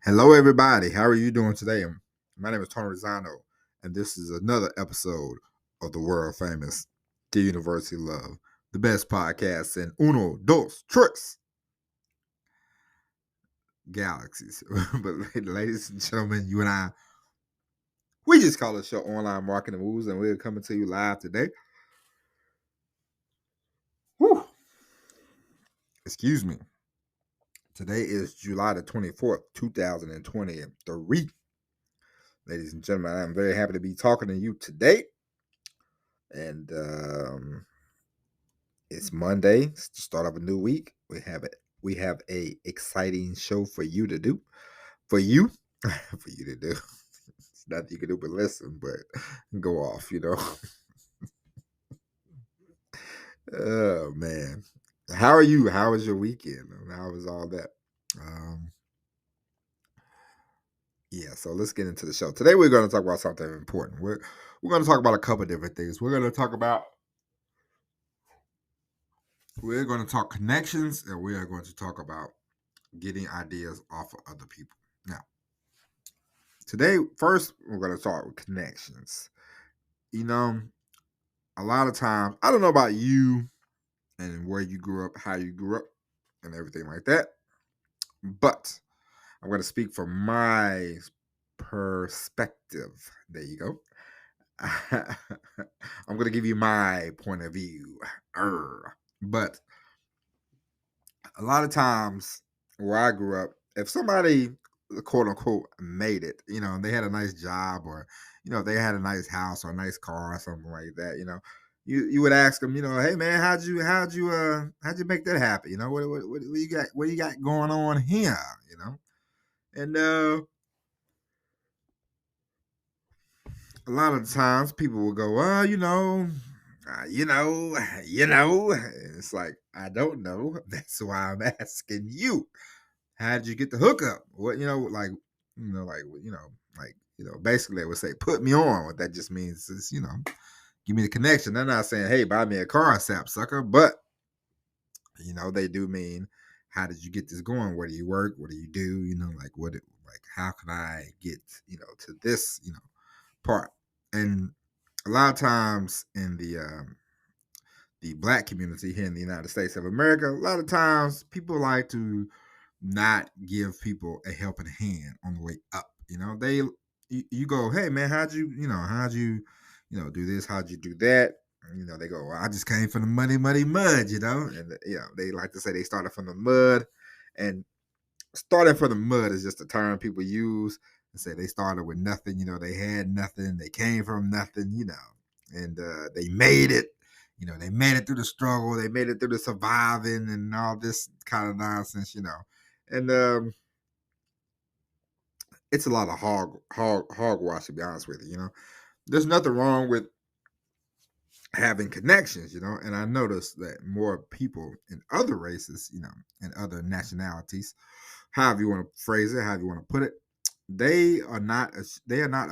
Hello, everybody. How are you doing today? My name is Tony Rosano, and this is another episode of the world famous The University of Love, the best podcast in uno, dos, tres galaxies. But, ladies and gentlemen, you and I, we just call the show Online Marketing Moves, and we're coming to you live today. Whew. Excuse me. Today is July the 24th, 2023. Ladies and gentlemen, I'm very happy to be talking to you today. And it's Monday. It's the start of a new week. We have a exciting show for you to do. For you, for you to do. It's nothing you can do but listen, but go off, Oh man. How are you? How was your weekend? How was all that? Um, yeah, so let's get into the show. Today we're going to talk about something important. We're going to talk about a couple different things. We're going to talk connections, and we are going to talk about getting ideas off of other people. Now, today, first, we're going to start with connections. A lot of times, I don't know about you and where you grew up, how you grew up, and everything like that, but I'm going to speak from my perspective. There you go. I'm going to give you my point of view. But a lot of times where I grew up, if somebody quote unquote made it, they had a nice job, or they had a nice house or a nice car or something like that, you would ask them, hey man, how'd you make that happen? What you got going on here? And a lot of times people will go, well, and it's like, I don't know. That's why I'm asking you. How did you get the hookup? What, basically they would say, put me on. What that just means is, give me the connection. They're not saying, hey, buy me a car, sap sucker, but they do mean, how did you get this going? Where do you work? What do you do? How can I get, to this, part? And a lot of times in the Black community here in the United States of America, a lot of times people like to not give people a helping hand on the way up. You go, hey man, how'd you do this? How'd you do that? They go, well, I just came from the muddy mud, and they like to say they started from the mud, and starting from the mud is just a term people use and say they started with nothing. They had nothing, they came from nothing, and they made it. They made it through the struggle, they made it through the surviving and all this kind of nonsense, and it's a lot of hogwash, to be honest with you. There's nothing wrong with having connections, and I noticed that more people in other races, and other nationalities, however you want to phrase it, however you want to put it, they are not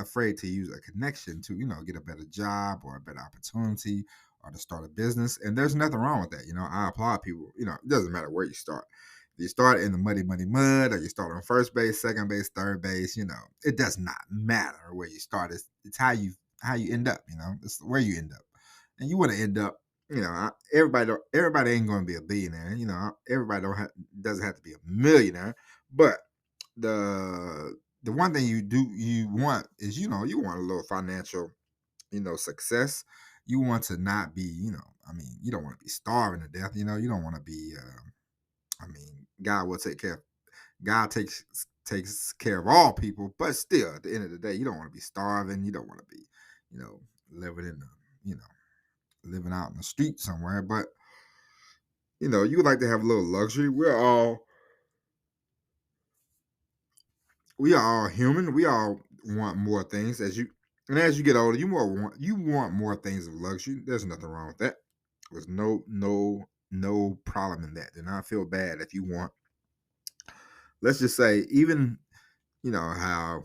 afraid to use a connection to get a better job or a better opportunity or to start a business. And there's nothing wrong with that. I applaud people. It doesn't matter where you start. If you start in the muddy mud, or you start on first base, second base, third base, it does not matter where you start. It's how you end up. It's where you end up, and you want to end up. Everybody ain't going to be a billionaire. Everybody doesn't have to be a millionaire, but the one thing you want is, you want a little financial, success. You want to not be, you don't want to be starving to death. You don't want to be. God will take care. God takes care of all people, but still, at the end of the day, you don't want to be starving. You don't want to be, living in the, living out in the street somewhere. But you would like to have a little luxury. We are all human. We all want more things. As you get older, you want more things of luxury. There's nothing wrong with that. There's no problem in that. Do not feel bad if you want. Let's just say, even how,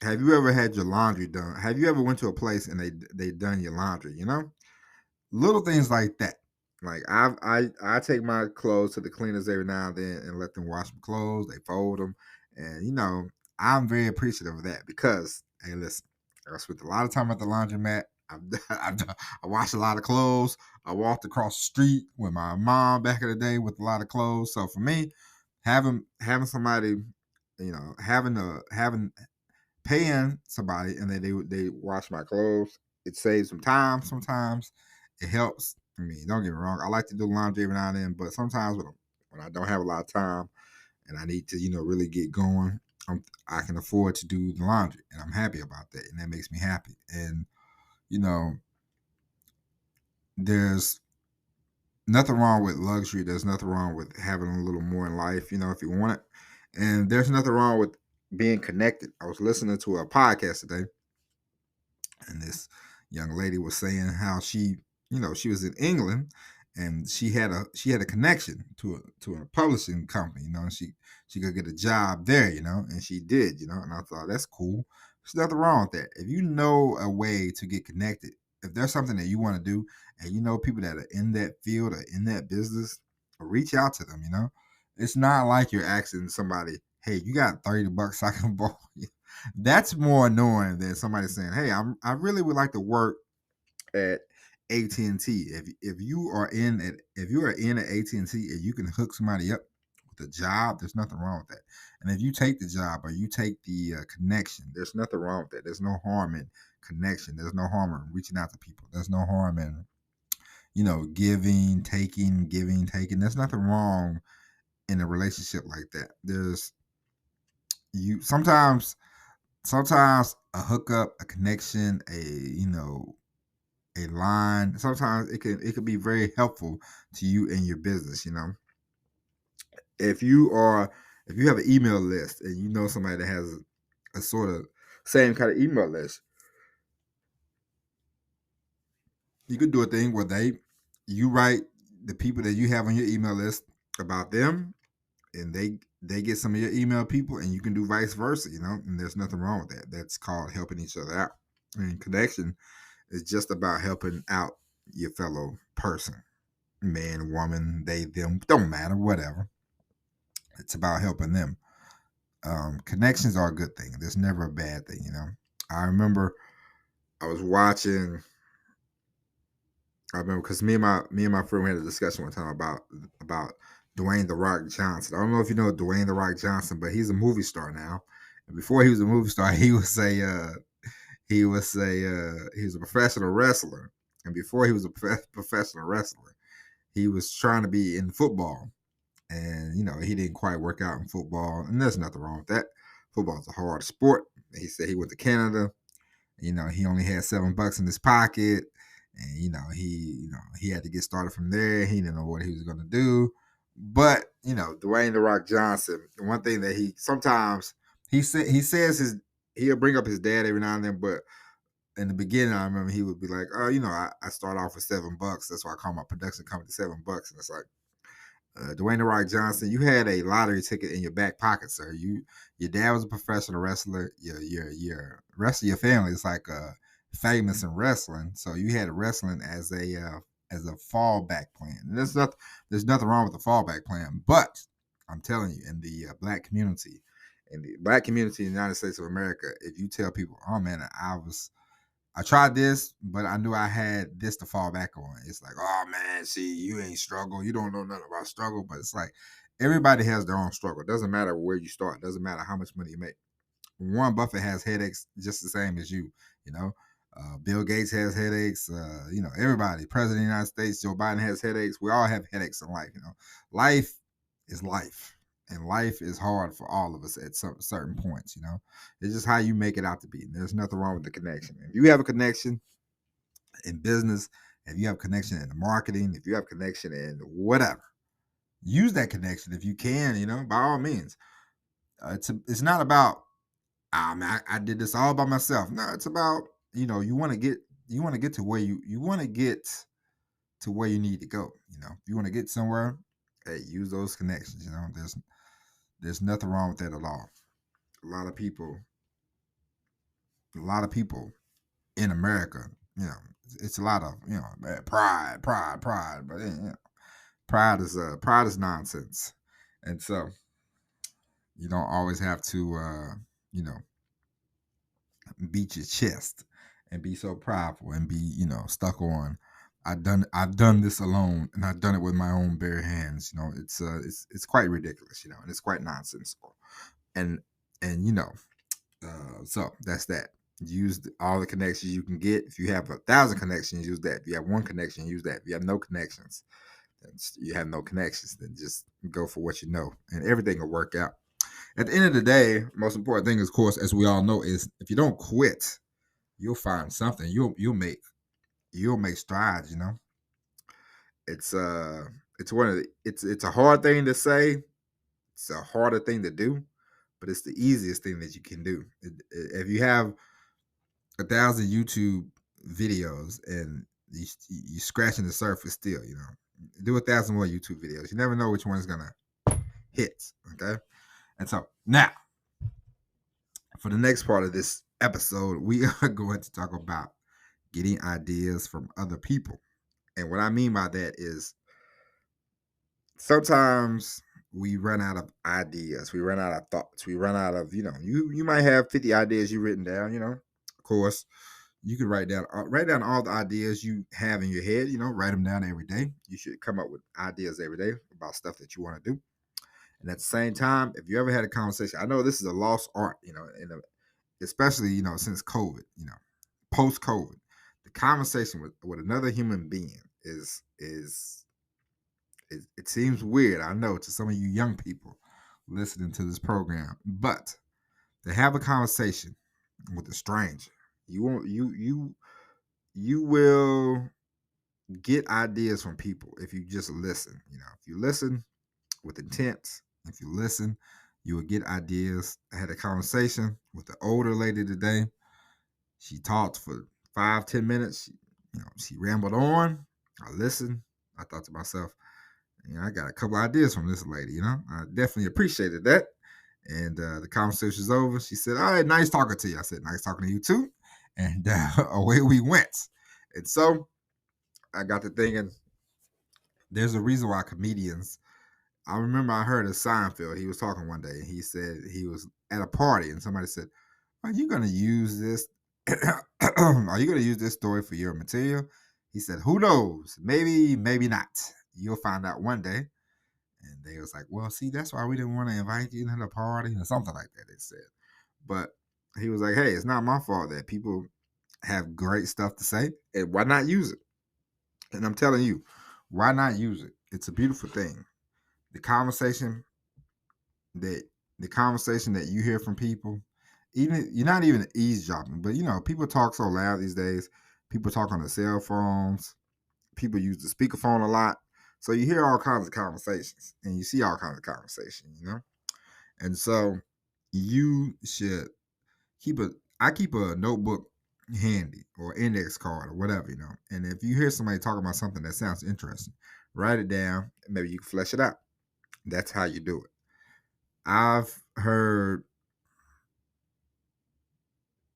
have you ever had your laundry done? Have you ever went to a place and they done your laundry? Little things like that. Like I take my clothes to the cleaners every now and then and let them wash my clothes. They fold them, And I'm very appreciative of that because, hey, listen, I spent a lot of time at the laundromat. I washed a lot of clothes. I walked across the street with my mom back in the day with a lot of clothes. So for me, having somebody, having paying somebody and then they wash my clothes, it saves some time. Sometimes it helps. I mean, don't get me wrong. I like to do laundry every now and then, but sometimes when I don't have a lot of time and I need to, really get going, I can afford to do the laundry, and I'm happy about that, and that makes me happy. And you know, there's nothing wrong with luxury. There's nothing wrong with having a little more in life, if you want it. And there's nothing wrong with being connected. I was listening to a podcast today, and this young lady was saying how she was in England and she had a connection to a publishing company, and she could get a job there, and she did, and I thought that's cool. There's nothing wrong with that. If you know a way to get connected, if there's something that you want to do and you know people that are in that field or in that business, reach out to them, It's not like you're asking somebody, hey, you got $30 I can borrow you. That's more annoying than somebody saying, "Hey, I really would like to work at AT&T." If you are in at AT&T and you can hook somebody up with a job, there's nothing wrong with that. And if you take the job or you take the connection, there's nothing wrong with that. There's no harm in connection. There's no harm in reaching out to people. There's no harm in giving, taking. There's nothing wrong in a relationship like that. There's you sometimes a hookup, a connection, a line. Sometimes it could be very helpful to you in your business. If you have an email list and you know somebody that has a sort of same kind of email list, you could do a thing where you write the people that you have on your email list about them, and they get some of your email people, and you can do vice versa. And there's nothing wrong with that. That's called helping each other out. And connection is just about helping out your fellow person, man, woman, they, them, don't matter, whatever. It's about helping them. Connections are a good thing. There's never a bad thing. I remember I was watching. I remember because me and my friend had a discussion one time about Dwayne the Rock Johnson. I don't know if you know Dwayne the Rock Johnson, but he's a movie star now. And before he was a movie star, he was a professional wrestler. And before he was a professional wrestler, he was trying to be in football. And, he didn't quite work out in football. And there's nothing wrong with that. Football is a hard sport. He said he went to Canada. He only had $7 in his pocket. And, he had to get started from there. He didn't know what he was going to do. But, Dwayne The Rock Johnson, the one thing that he says he'll bring up his dad every now and then, but in the beginning, I remember he would be like, "Oh, I start off with $7. That's why I call my production company $7." And it's like, Dwayne The Rock Johnson, you had a lottery ticket in your back pocket, sir. Your dad was a professional wrestler. Your rest of your family is like famous in wrestling, so you had wrestling as a fallback plan. And there's nothing wrong with the fallback plan, but I'm telling you, in the black community in the United States of America, if you tell people, "Oh man, I tried this, but I knew I had this to fall back on," it's like, "Oh man, see, you ain't struggle. You don't know nothing about struggle." But it's like everybody has their own struggle. It doesn't matter where you start. It doesn't matter how much money you make. Warren Buffett has headaches just the same as you. You know, Bill Gates has headaches. Everybody, President of the United States, Joe Biden has headaches. We all have headaches in life. Life is life. And life is hard for all of us at some certain points. It's just how you make it out to be. And there's nothing wrong with the connection. If you have a connection in business, if you have a connection in the marketing, if you have a connection in whatever, use that connection if you can. By all means. It's not about, I did this all by myself. No, it's about you want to get to where you want to get to where you need to go. If you want to get somewhere, hey, use those connections. There's nothing wrong with that at all. A lot of people in America, it's a lot of pride, but pride is nonsense, and so You don't always have to, you know, beat your chest and be so prideful and be, stuck on. I've done this alone, and I've done it with my own bare hands. It's quite ridiculous, and it's quite nonsensical. And and so that's that. Use all the connections you can get. If you have 1,000 connections, use that. If you have one connection, use that. If you have no connections, then you have no connections. Then just go for what you know, and everything will work out. At the end of the day, most important thing, of course, as we all know, is if you don't quit, you'll find something. You'll make strides. It's one of the, it's a hard thing to say. It's a harder thing to do, but it's the easiest thing that you can do. If you have 1,000 YouTube videos and you scratching the surface still, do 1,000 more YouTube videos. You never know which one is gonna hit. Okay, and so now for the next part of this episode, we are going to talk about getting ideas from other people. And what I mean by that is sometimes we run out of ideas, we run out of thoughts, we run out of, you might have 50 ideas you written down, of course. You can write down all the ideas you have in your head, write them down every day. You should come up with ideas every day about stuff that you want to do. And at the same time, if you ever had a conversation, I know this is a lost art, especially, since COVID, post COVID, the conversation with another human being is it seems weird, I know, to some of you young people listening to this program, but to have a conversation with a stranger, you will get ideas from people if you just listen. If you listen with intent, if you listen, you will get ideas. I had a conversation with an older lady today. She talked for 5-10 minutes. She rambled on. I listened. I thought to myself, I got a couple ideas from this lady. I definitely appreciated that. And the conversation was over. She said, "All right, nice talking to you." I said, "Nice talking to you too." And away we went. And so I got to thinking, there's a reason why comedians. I remember I heard of Seinfeld. He was talking one day. He said he was at a party, and somebody said, "Are you going to use this? Are you going to use this story for your material?" He said, "Who knows? Maybe, maybe not. You'll find out one day." And they was like, "Well, see, that's why we didn't want to invite you to the party," or something like that, they said. But he was like, "Hey, it's not my fault that people have great stuff to say, and why not use it?" And I'm telling you, why not use it? It's a beautiful thing. The conversation that you hear from people, even you're not even eavesdropping, but people talk so loud these days. People talk on their cell phones. People use the speakerphone a lot. So you hear all kinds of conversations and you see all kinds of conversations, And so you should I keep a notebook handy or index card or whatever, And if you hear somebody talking about something that sounds interesting, write it down and maybe you can flesh it out. That's how you do it. I've heard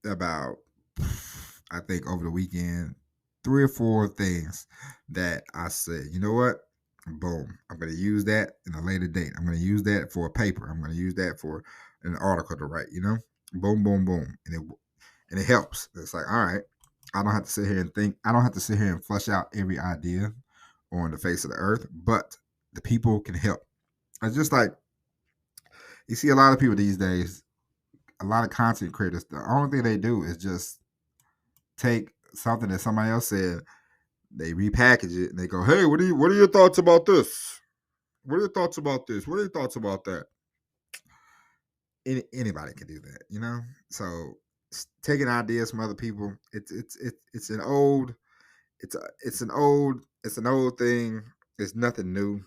about, I think over the weekend, 3 or 4 things that I said, you know what? Boom. I'm going to use that in a later date. I'm going to use that for a paper. I'm going to use that for an article to write, Boom, boom, boom. And it helps. It's like, all right, I don't have to sit here and think. I don't have to sit here and flush out every idea on the face of the earth, but the people can help. It's just like, you see a lot of people these days, a lot of content creators, the only thing they do is just take something that somebody else said, they repackage it, and they go, "Hey, what are your thoughts about this? What are your thoughts about this? What are your thoughts about that?" Anybody can do that, So taking ideas from other people, it's an old thing. It's nothing new.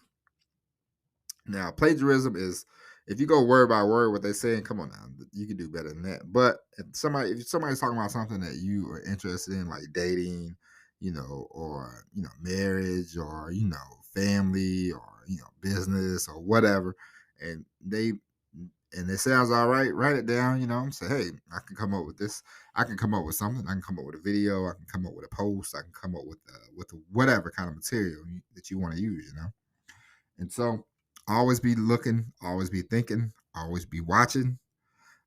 Now, plagiarism is, if you go word by word what they're saying, come on now, you can do better than that. But if somebody's talking about something that you are interested in, like dating, or marriage, or family, or business, or whatever, and it sounds all right, write it down, say, hey, I can come up with this. I can come up with something. I can come up with a video. I can come up with a post. I can come up with whatever kind of material that you want to use, And so always be looking, always be thinking, Always be watching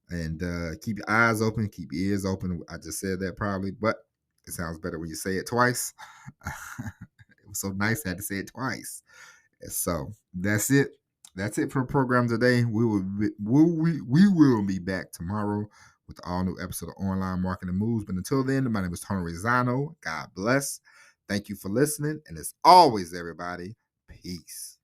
and keep your eyes open, keep your ears open. I just said that probably, but it sounds better when you say it twice. It was so nice I had to say it twice. So that's it. That's it for the program today. We will be back tomorrow with the all new episode of Online Marketing Moves. But until then, my name is Tony Rizano. God bless. Thank you for listening. And as always, everybody, peace.